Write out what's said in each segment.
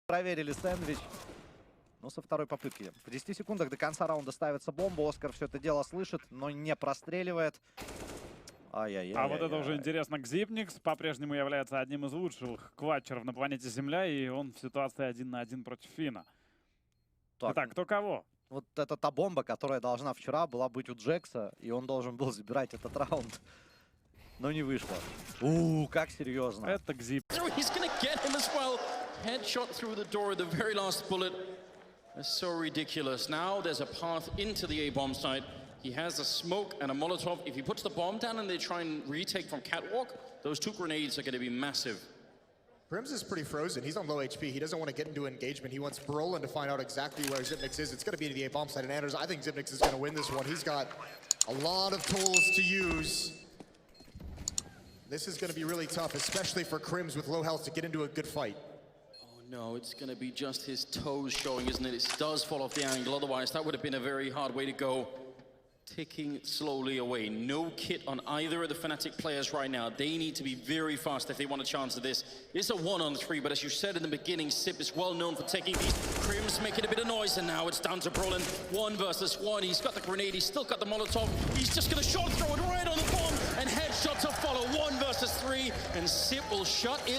Проверили сэндвич. Ну, со второй попытки. В 10 секундах до конца раунда ставится бомба. Оскар все это дело слышит, но не простреливает. Ай-яй-яй. А вот это уже интересно. Xyp9x по-прежнему является одним из лучших кватчеров на планете Земля, и он в ситуации 1 на 1 против Фина. Итак, кто кого? Вот это та бомба, которая должна вчера была быть у Джекса, и он должен был забирать этот раунд. Но не вышло. Как серьезно. Это Xyp. Headshot through the door, the very last bullet. That's so ridiculous. Now there's a path into the A-bomb site. He has a smoke and a Molotov. If he puts the bomb down and they try and retake from Catwalk, those 2 grenades are going to be massive. Brims is pretty frozen. He's on low HP. He doesn't want to get into engagement. He wants Brolin to find out exactly where Xyp9x is. It's going to be to the A-bomb site. And Anders, I think Xyp9x is going to win this one. He's got a lot of tools to use. This is going to be really tough, especially for Crims with low health to get into a good fight. No, it's going to be just his toes showing, isn't it? It does fall off the angle. Otherwise, that would have been a very hard way to go. Ticking slowly away. No kit on either of the Fnatic players right now. They need to be very fast if they want a chance of this. It's a 1-on-3, but as you said in the beginning, Xyp is well known for taking these. Crims making a bit of noise, and now it's down to Brolin. 1 versus 1. He's got the grenade. He's still got the Molotov. He's just going to short throw it right on the bomb, and headshot to follow. 1 versus 3, and Xyp will shut it.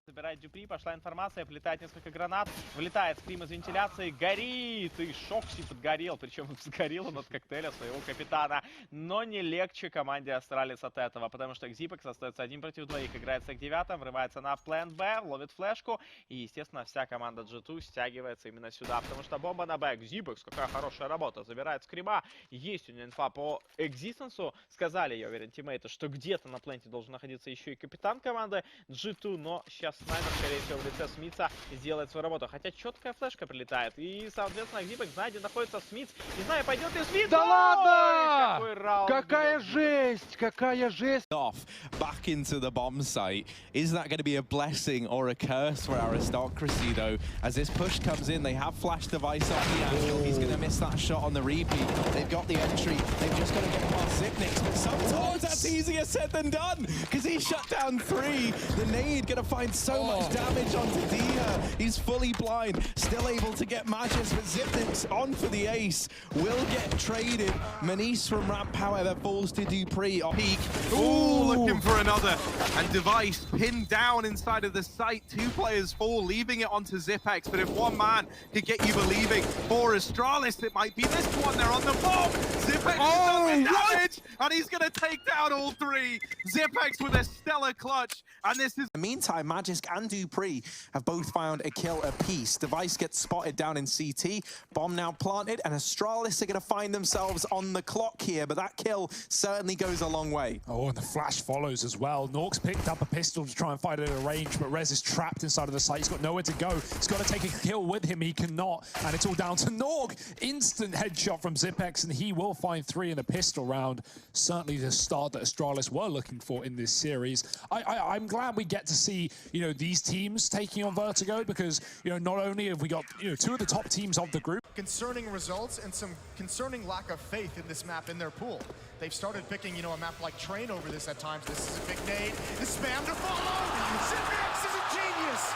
Забирает Дюпри, пошла информация, прилетает несколько гранат, вылетает скрим из вентиляции, горит, и Шокси подгорел, причем сгорел он от коктейля своего капитана, но не легче команде Astralis от этого, потому что Xyp9x остается 1 против 2, играет с X9, врывается на план Б, ловит флешку, и, естественно, вся команда G2 стягивается именно сюда, потому что бомба на Б. Xyp9x, какая хорошая работа, забирает скрима, есть у него инфа по экзистенсу, сказали, я уверен, тиммейты, что где-то на пленте должен находиться еще и капитан команды G2, но сейчас снайпер, скорее всего, в лице Смитса сделает свою работу. Хотя четкая флешка прилетает. И, соответственно, Xyp9x сзади находится Смитс. Не знаю, пойдет ли Смитс. Да ладно! Какой раунд. Какая жесть! Какая жесть! Off back into the bomb site. Is that going to be a blessing or a curse for Aristocracy, though? As this push comes in, they have flash device on the angle. He's going to miss that shot on the repeat. They've got the entry. They've just got to get past Xyp9x. But sometimes that's easier said than done, because he shut down 3. The nade going to find so much damage onto Dia. He's fully blind, still able to get Magis, but Xyp9x on for the ace. Will get traded. Manice from Ramp, however, falls to Dupree on peak. Ooh, looking for another. And Device pinned down inside of the site. 2 players fall, leaving it onto Xyp9x. But if one man could get you believing for Astralis, it might be this one. They're on the bomb. Xyp9x does damage, and he's going to take down all 3. Xyp9x with a stellar clutch. And this is... In the meantime, Magisk and Dupree have both found a kill apiece. Device gets spotted down in CT. Bomb now planted, and Astralis are going to find themselves on the clock here, but that kill certainly goes a long way. Oh, and the flash follows as well. Nork's picked up a pistol to try and fight it at a range, but Rez is trapped inside of the site. He's got nowhere to go. He's got to take a kill with him. He cannot, and it's all down to Nork. Instant headshot from Xyp9x, and he will find 3 in the pistol round. Certainly the start that Astralis were looking for in this series. I'm glad we get to see, these teams taking on Vertigo, because, not only have we got, 2 of the top teams of the group. Concerning results and some concerning lack of faith in this map in their pool. They've started picking, a map like Train over this at times. This is a big nade. The spam to follow. Xyp9x is a genius.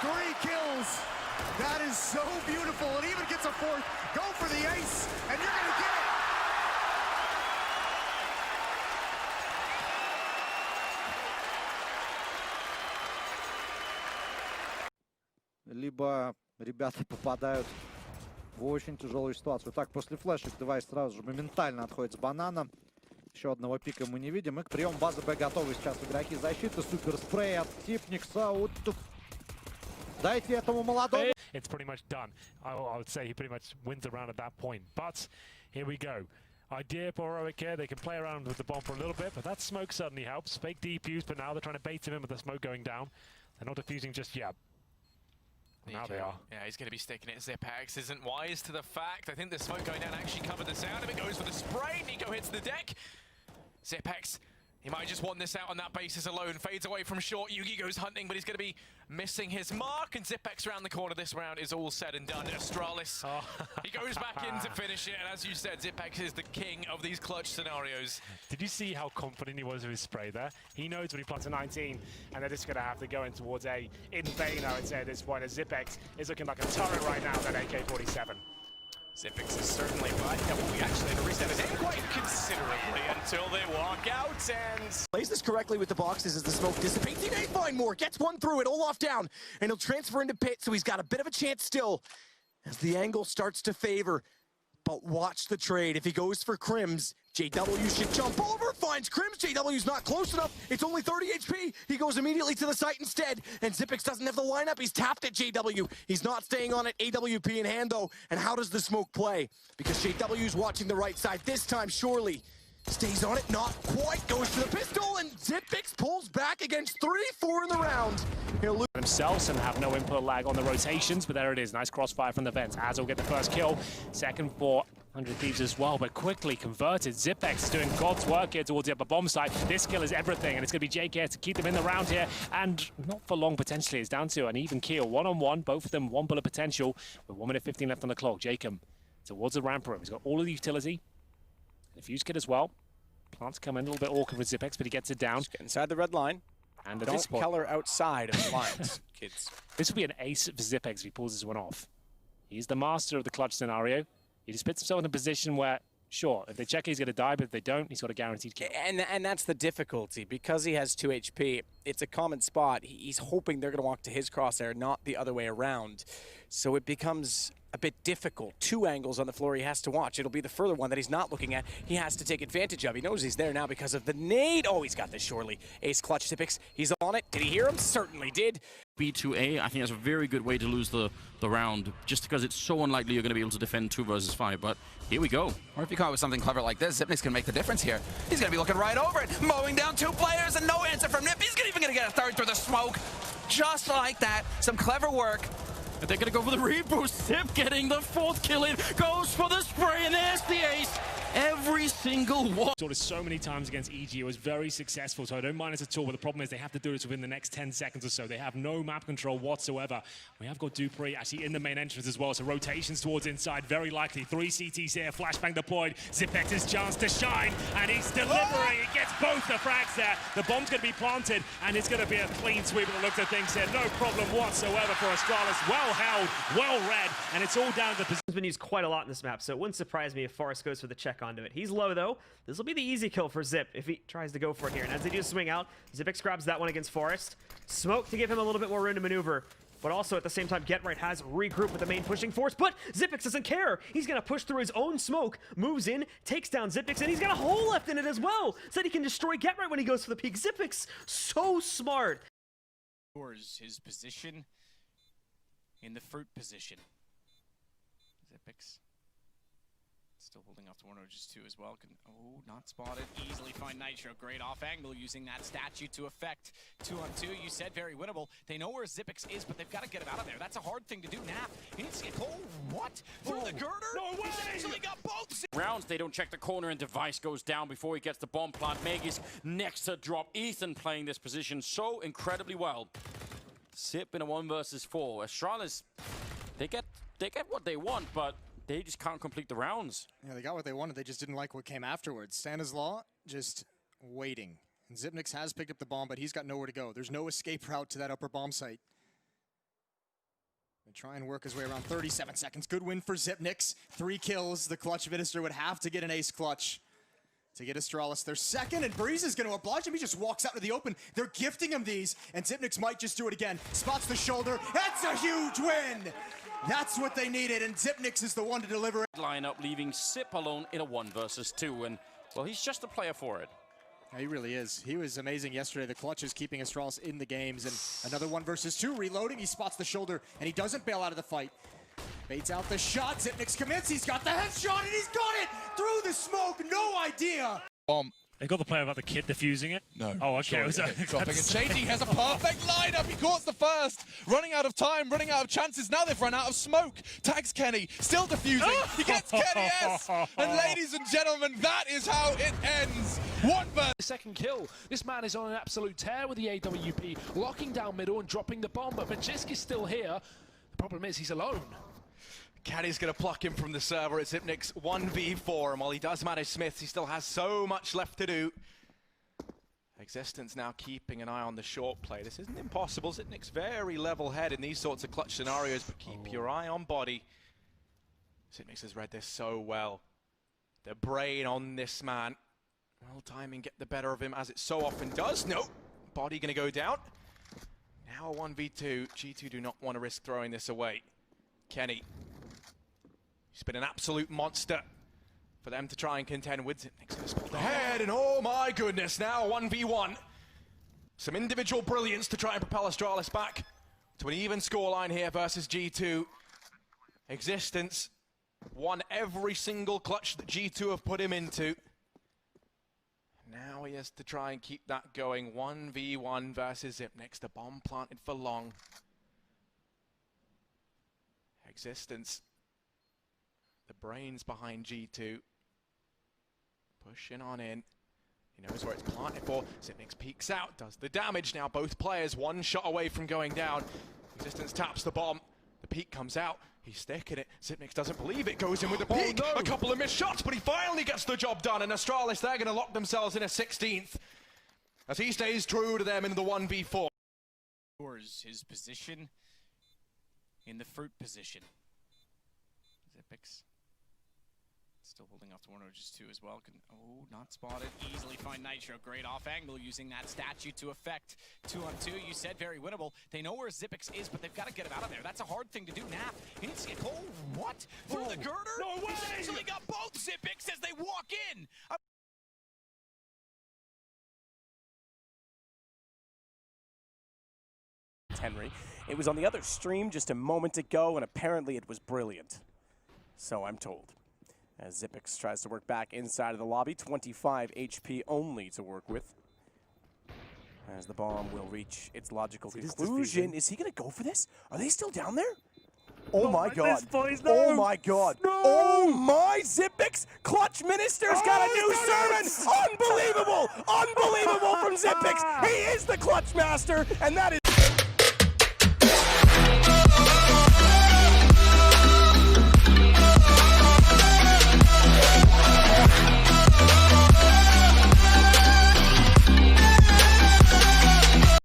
3 kills. That is so beautiful. And even gets a 4th. Go for the ace, and you're going to get it. Либо ребята попадают в очень тяжелую ситуацию. Так, после флешек Девайс сразу же моментально отходит с банана. Еще одного пика мы не видим. И к приему базы Б готовы сейчас игроки защиты. Супер спрей от Xyp9x. Дайте этому молодому. It's pretty much done. I would say he pretty much wins the round at that point. But here we go. Idea for Heroic here. They can play around with the bomb for a little bit, but that smoke certainly helps. Fake defuse, but now they're trying to bait him in with the smoke going down. They're not defusing just yet. Now they are. Yeah, he's going to be sticking it. Xyp9x isn't wise to the fact. I think the smoke going down actually covered the sound. If it goes for the spray, Nico hits the deck. Xyp9x, he might just want this out on that basis alone. Fades away from short. Yugi goes hunting, but he's going to be missing his mark. And Xyp9x around the corner. This round is all said and done. Astralis, he goes back in to finish it. And as you said, Xyp9x is the king of these clutch scenarios. Did you see how confident he was with his spray there? He knows when he plants a 19, and they're just going to have to go in towards A. In vain, I would say, at this point, as Xyp9x is looking like a turret right now, that AK-47. Xyp9x is certainly right. Yeah, well, we actually had to reset his aim quite considerably until they walk out and... Plays this correctly with the boxes as the smoke dissipates. He may find more, gets one through it, Olaf down, and he'll transfer into pit, so he's got a bit of a chance still as the angle starts to favor. But watch the trade. If he goes for Crims, JW should jump over, finds Crims. JW's not close enough. It's only 30 HP. He goes immediately to the site instead, and Xyp9x doesn't have the lineup. He's tapped at JW. He's not staying on it. AWP in hand, though. And how does the smoke play? Because JW's watching the right side. This time, surely stays on it. Not quite. Goes to the pistol, and Xyp9x pulls back against 3-4 in the round. He'll lose themselves and have no input lag on the rotations, but there it is. Nice crossfire from the vents. Az will get the first kill. Second for 100 Thieves as well, but quickly converted. Xyp9x is doing God's work here towards the upper bomb site. This kill is everything, and it's going to be JK to keep them in the round here, and not for long potentially. It's down to an even kill. One-on-one, both of them 1 bullet potential, with 1 minute 15 left on the clock. Jacob towards the ramp room. He's got all of the utility. The fuse kit as well. Plants come in a little bit awkward with Xyp9x, but he gets it down. Just get inside the red line. And don't color outside of the lines, kids. This will be an ace for Xyp9x if he pulls this one off. He's the master of the clutch scenario. He just puts himself in a position where, sure, if they check he's going to die, but if they don't, he's got a guaranteed kill. And that's the difficulty. Because he has 2 HP, it's a common spot. He's hoping they're going to walk to his crosshair, not the other way around. So it becomes a bit difficult. 2 angles on the floor he has to watch. It'll be the further one that he's not looking at. He has to take advantage of. He knows he's there now because of the nade. Oh, he's got this surely. Ace clutch Xyp9x. He's on it. Did he hear him? Certainly did. B2A, I think that's a very good way to lose the round, just because it's so unlikely you're going to be able to defend 2 versus 5, but here we go. Or if you come up with something clever like this, Xyp9x can make the difference here. He's going to be looking right over it, mowing down 2 players and no answer from Nip. He's even going to get a third through the smoke. Just like that. Some clever work. And they're going to go for the reboost. Zip getting the 4th kill in, goes for the spray, and there's the ace. Every single one. Saw this so many times against EG. It was very successful, so I don't mind it at all. But the problem is they have to do this within the next 10 seconds or so. They have no map control whatsoever. We have got Dupree actually in the main entrance as well, so rotations towards inside, very likely. 3 CTs here, flashbang deployed. Xyp9x's chance to shine, and he's delivering. He gets both the frags there. The bomb's going to be planted, and it's going to be a clean sweep of the looks of things here. No problem whatsoever for Astralis. Well held, well read, and it's all down to the... He's been used quite a lot in this map, so it wouldn't surprise me if Forrest goes for the check onto it. He's low, though. This will be the easy kill for Zip if he tries to go for it here. And as they do swing out, Xyp9x grabs that one against Forrest. Smoke to give him a little bit more room to maneuver. But also, at the same time, GetRight has regrouped with the main pushing force. But Xyp9x doesn't care. He's going to push through his own smoke, moves in, takes down Xyp9x, and he's got a hole left in it as well. So that he can destroy GetRight when he goes for the peak. Xyp9x, so smart. His position in the fruit position. Xyp9x still holding off to Warner, just 2 as well. Oh, not spotted. Easily find Nitro. Great off angle using that statue to effect 2-on-2. You said very winnable. They know where Xyp9x is, but they've got to get him out of there. That's a hard thing to do. Nap, he needs to get... Oh, what? Through the girder? No way! He's actually got both! Rounds, they don't check the corner, and Device goes down before he gets the bomb plant. Meg is next to drop. Ethan playing this position so incredibly well. Zip in a 1 versus 4. Astralis, they get what they want, but they just can't complete the rounds. Yeah, they got what they wanted. They just didn't like what came afterwards. Stanislaw just waiting. And Xyp9x has picked up the bomb, but he's got nowhere to go. There's no escape route to that upper bomb site. They try and work his way around 37 seconds. Good win for Xyp9x. 3 kills. The clutch minister would have to get an ace clutch to get Astralis their second, and Breeze is going to oblige him. He just walks out to the open. They're gifting him these, and Xyp9x might just do it again. Spots the shoulder. That's a huge win! That's what they needed, and Xyp9x is the one to deliver it. Line up, leaving Zip alone in a 1 versus 2, and, well, he's just a player for it. Yeah, he really is. He was amazing yesterday. The clutch is keeping Astralis in the games. And another 1 versus 2. Reloading, he spots the shoulder, and he doesn't bail out of the fight. Baits out the shot. Xyp9x commits. He's got the headshot, and he's got it through the smoke. No idea. Bomb. They got the play about the kid defusing it? No. Oh, okay. Dropping it. JT has a perfect lineup. He caught the first. Running out of time, running out of chances. Now they've run out of smoke. Tags Kenny. Still defusing. He gets Kenny S. And ladies and gentlemen, that is how it ends. One versus. Second kill. This man is on an absolute tear with the AWP, locking down middle and dropping the bomb. But Majiski's still here. The problem is he's alone. Kenny's going to pluck him from the server at Xyp9x 1v4, and while he does manage Smiths, he still has so much left to do. Existence now keeping an eye on the short play. This isn't impossible. Xyp9x very level head in these sorts of clutch scenarios, but keep your eye on body. Xyp9x has read this so well. The brain on this man. Well, timing get the better of him as it so often does. No, body going to go down. Now a 1v2. G2 do not want to risk throwing this away. Kenny. He's been an absolute monster for them to try and contend with. Xyp9x going to spot the head, and oh my goodness, now 1v1. Some individual brilliance to try and propel Astralis back to an even scoreline here versus G2. Existence won every single clutch that G2 have put him into. Now he has to try and keep that going. 1v1 versus Xyp9x. The bomb planted for long. Existence. The brains behind G2. Pushing on in. He knows where it's planted for. Xyp9x peeks out, does the damage. Now both players 1 shot away from going down. Existence taps the bomb. The peek comes out. He's sticking it. Xyp9x doesn't believe it. Goes in with the peek. A couple of missed shots, but he finally gets the job done. And Astralis, they're going to lock themselves in a 16th as he stays true to them in the 1v4. His position in the fruit position. Xyp9x still holding off to Warner just 2 as well. Oh, not spotted. Easily find Nitro. Great off angle using that statue to affect 2-on-2. You said very winnable. They know where Xyp9x is, but they've got to get him out of there. That's a hard thing to do. Nap. He needs to get. Oh, what? Through the girder? No way! He's actually got both Xyp9x as they walk in. Henry. It was on the other stream just a moment ago, and apparently it was brilliant. So I'm told. As Xyp9x tries to work back inside of the lobby, 25 HP only to work with. As the bomb will reach its logical conclusion. Is he going to go for this? Are they still down there? Oh my god. Oh my god. Oh my Xyp9x! Clutch Minister's got a new sermon! Unbelievable! Unbelievable from Xyp9x! He is the Clutch Master, and that is...